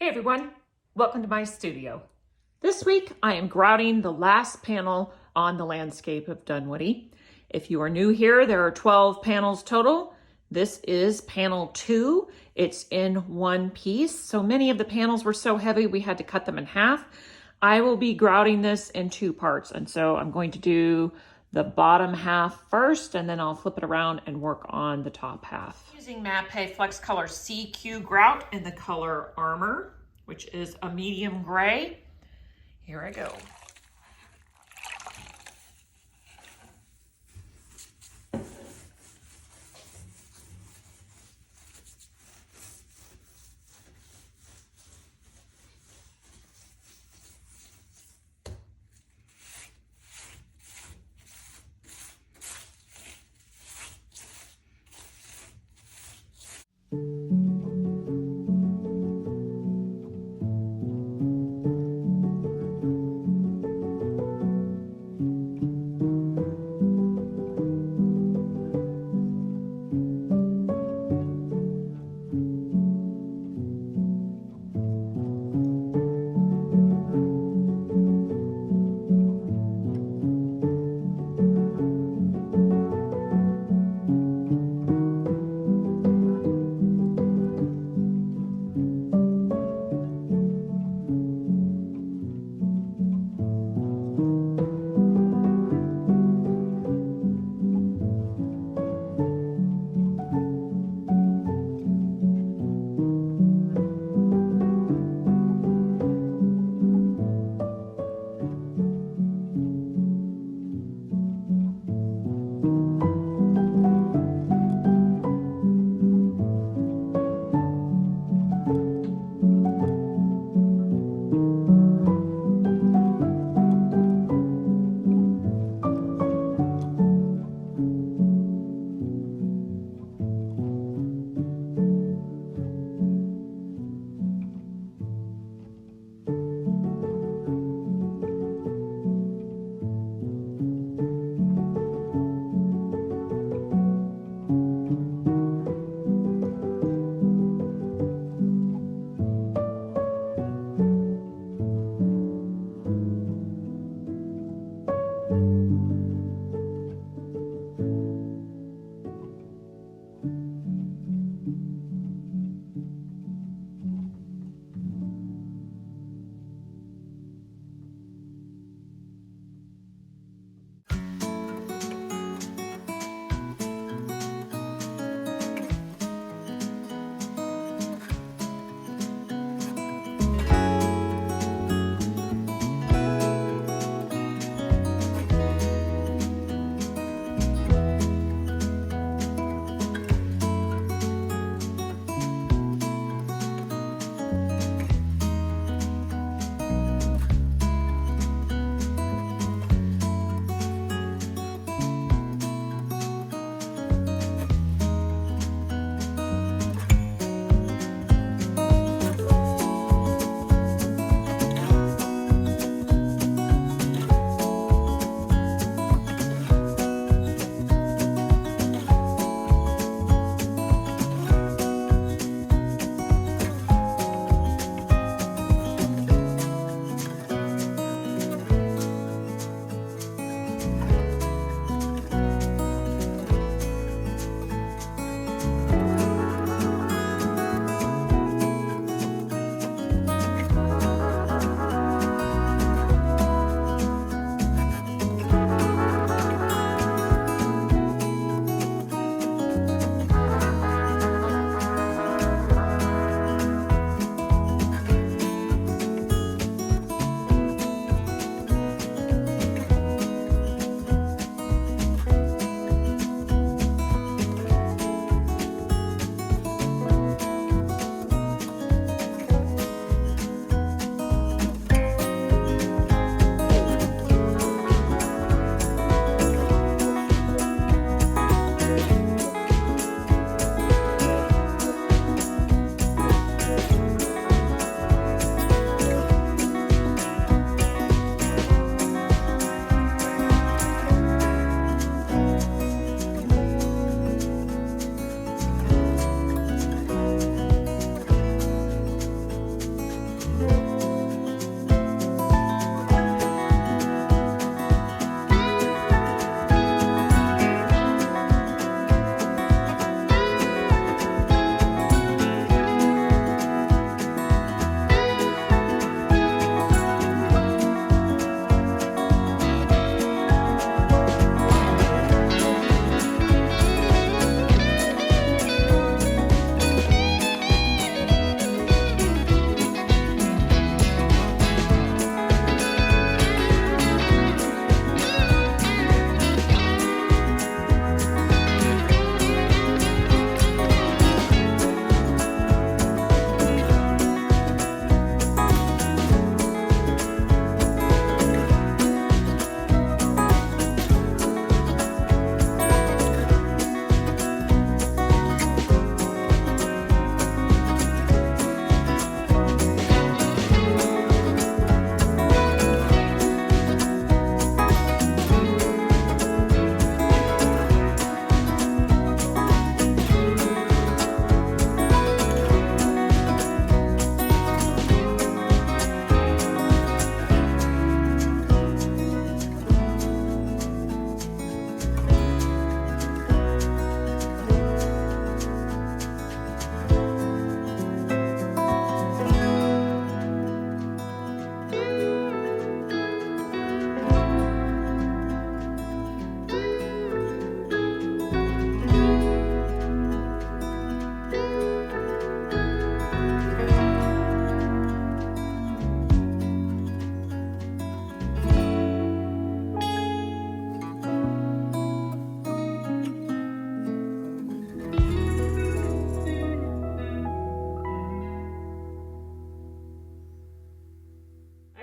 Hey everyone, welcome to my studio. This week I am grouting the last panel on the Landscape of Dunwoody. If you are new here, there are 12 panels total. This is panel 2. It's in one piece. So many of the panels were so heavy we had to cut them in half. I will be grouting this in 2 parts, and so I'm going to do the bottom half first, and then I'll flip it around and work on the top half. Using Mapei Flexcolor CQ grout in the color Armor, which is a medium gray. Here I go.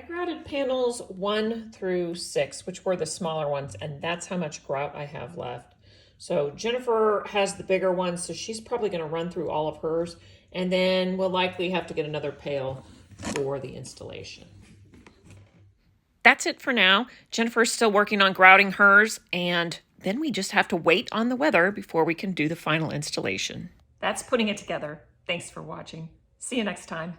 I grouted panels 1 through 6, which were the smaller ones, and that's how much grout I have left. So Jennifer has the bigger ones, so she's probably going to run through all of hers, and then we'll likely have to get another pail for the installation. That's it for now. Jennifer's still working on grouting hers, and then we just have to wait on the weather before we can do the final installation. That's putting it together. Thanks for watching. See you next time.